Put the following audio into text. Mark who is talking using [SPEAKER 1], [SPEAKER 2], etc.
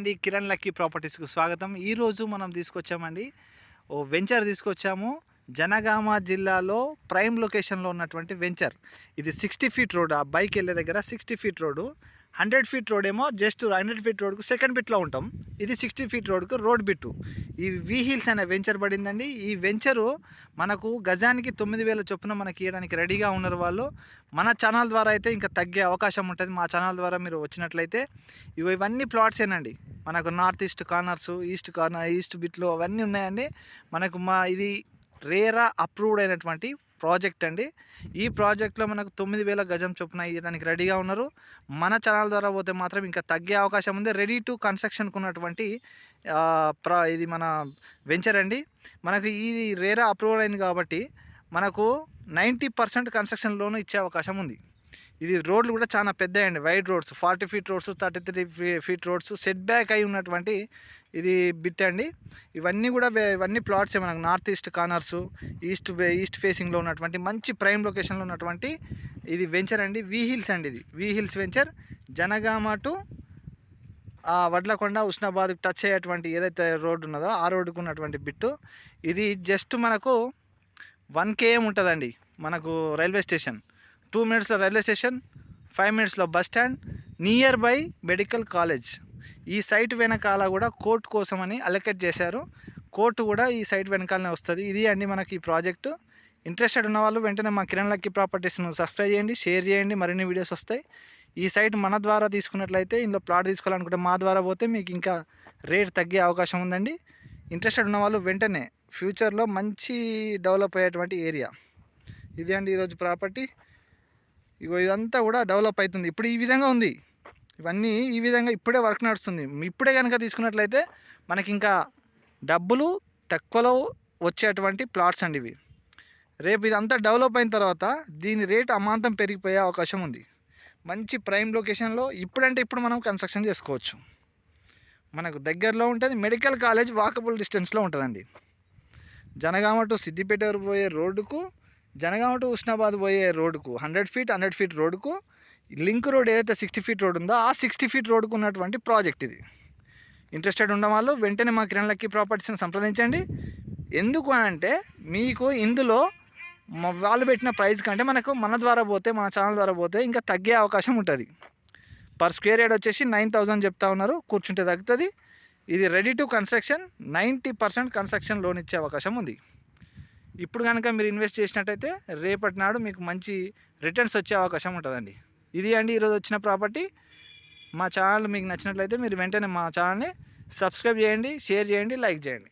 [SPEAKER 1] అండి, కిరణ్ లక్కీ ప్రాపర్టీస్కు స్వాగతం. ఈరోజు మనం తీసుకొచ్చామండి, ఓ వెంచర్ తీసుకొచ్చాము. జనగామ జిల్లాలో ప్రైమ్ లొకేషన్లో ఉన్నటువంటి వెంచర్. ఇది 60 ఫీట్ రోడ్, ఆ బైక్ వెళ్ళే దగ్గర 60 ఫీట్ రోడ్డు. 100 ఫీట్ రోడ్ ఏమో జస్ట్ 100 ఫీట్ రోడ్కు సెకండ్ బిట్లో ఉంటాం. ఇది 60 ఫీట్ రోడ్కు రోడ్ బిట్టు. ఈ వి హిల్స్ అనే వెంచర్ పడిందండి. ఈ వెంచరు మనకు గజానికి 9,000 చొప్పున మనకి ఇవ్వడానికి రెడీగా ఉన్నారు వాళ్ళు. మన ఛానల్ ద్వారా అయితే ఇంకా తగ్గే అవకాశం ఉంటుంది. మా ఛానల్ ద్వారా మీరు వచ్చినట్లయితే ఇవన్నీ ప్లాట్సేనండి. మనకు నార్త్ ఈస్ట్ కార్నర్స్, ఈస్ట్ బిట్లు అవన్నీ ఉన్నాయండి. మనకు ఇది రేరా అప్రూవ్డ్ అయినటువంటి ప్రాజెక్ట్ అండి. ఈ ప్రాజెక్ట్లో మనకు 9,000 గజం చొప్పున ఇవ్వడానికి రెడీగా ఉన్నారు. మన ఛానల్ ద్వారా పోతే మాత్రం ఇంకా తగ్గే అవకాశం ఉంది. రెడీ టు కన్స్ట్రక్షన్కు ఉన్నటువంటి ఇది మన వెంచర్ అండి. మనకు ఇది రేరా అప్రూవల్ అయింది కాబట్టి మనకు 90% కన్స్ట్రక్షన్ లోన్ ఇచ్చే అవకాశం ఉంది. ఇది రోడ్లు కూడా చాలా పెద్దయండి, wide roads, 40 feet roads, 33 feet roads, set back అయి ఉన్నటువంటి ఇది బిట్ అండి. ఇవన్నీ ప్లాట్సే మనకు నార్త్ ఈస్ట్ కార్నర్స్, ఈస్ట్ ఫేసింగ్లో ఉన్నటువంటి మంచి ప్రైమ్ లొకేషన్లో ఉన్నటువంటి ఇది వెంచర్ అండి. వి హిల్స్ అండి. ఇది V hills venture Janagama to Vadlakonda, Husnabad touch అయ్యేటువంటి ఏదైతే రోడ్డు ఉన్నదో ఆ రోడ్డుకు ఉన్నటువంటి బిట్టు. ఇది జస్ట్ మనకు 1 km ఉంటుందండి. మనకు రైల్వే స్టేషన్ 2 minutesలో రైల్వే స్టేషన్, 5 minutesలో bus stand, near by medical college. ఈ సైట్ వెనకాల కూడా కోర్టు కోసమని అలొకేట్ చేశారు. కోర్టు కూడా ఈ సైట్ వెనకాలనే వస్తుంది. ఇది అండి మనకి ఈ ప్రాజెక్టు. ఇంట్రెస్టెడ్ ఉన్న వాళ్ళు వెంటనే మా కిరణ్ లక్కీ ప్రాపర్టీస్ను సబ్స్క్రైబ్ చేయండి, షేర్ చేయండి, మరిన్ని వీడియోస్ వస్తాయి. ఈ సైట్ మన ద్వారా తీసుకున్నట్లయితే, ఇందులో ప్లాట్ తీసుకోవాలనుకుంటే మా ద్వారా పోతే మీకు ఇంకా రేట్ తగ్గే అవకాశం ఉందండి. ఇంట్రెస్టెడ్ ఉన్న వాళ్ళు వెంటనే, ఫ్యూచర్లో మంచి డెవలప్ అయ్యేటువంటి ఏరియా ఇది అండి. ఈరోజు ప్రాపర్టీ ఇదంతా కూడా డెవలప్ అవుతుంది. ఇప్పుడు ఈ విధంగా ఉంది. ఇవన్నీ ఈ విధంగా ఇప్పుడే వర్క్ నడుస్తుంది. ఇప్పుడే కనుక తీసుకున్నట్లయితే మనకి ఇంకా డబ్బులు తక్కువలో వచ్చేటువంటి ప్లాట్స్ అండి ఇవి. రేపు ఇదంతా డెవలప్ అయిన తర్వాత దీని రేట్ అమాంతం పెరిగిపోయే అవకాశం ఉంది. మంచి ప్రైమ్ లొకేషన్లో ఇప్పుడు మనం కన్స్ట్రక్షన్ చేసుకోవచ్చు. మనకు దగ్గరలో ఉంటుంది. మెడికల్ కాలేజ్ వాకబుల్ డిస్టెన్స్లో ఉంటుందండి. జనగామ టు సిద్దిపేట పోయే రోడ్డుకు, జనగామ టు ఉస్నాబాద్ పోయే రోడ్డుకు 100 ఫీట్ రోడ్డుకు లింక్ రోడ్ ఏదైతే 60 ఫీట్ రోడ్ ఉందో ఆ 60 ఫీట్ రోడ్డుకు ఉన్నటువంటి ప్రాజెక్ట్ ఇది. ఇంట్రెస్టెడ్ ఉన్న వాళ్ళు వెంటనే మా కిరణ్ లక్కీ ప్రాపర్టీస్ని సంప్రదించండి. ఎందుకు అంటే మీకు ఇందులో వాళ్ళు పెట్టిన ప్రైస్ కంటే మన ద్వారా పోతే, మన ఛానల్ ద్వారా పోతే ఇంకా తగ్గే అవకాశం ఉంటుంది. పర్ స్క్వేర్ యార్డ్ వచ్చేసి 9,000 చెప్తా ఉన్నారు. కూర్చుంటే తగ్గుతుంది. ఇది ready to construction, 90% construction loan ఇచ్చే అవకాశం ఉంది. ఇప్పుడు కనుక మీరు ఇన్వెస్ట్ చేసినట్టయితే రేపటి నాడు మీకు మంచి రిటర్న్స్ వచ్చే అవకాశం ఉంటుందండి. ఇది అండి ఈరోజు వచ్చిన ప్రాపర్టీ. మా ఛానల్ మీకు నచ్చినట్లయితే మీరు వెంటనే మా ఛానల్ని సబ్స్క్రైబ్ చేయండి, షేర్ చేయండి, లైక్ చేయండి.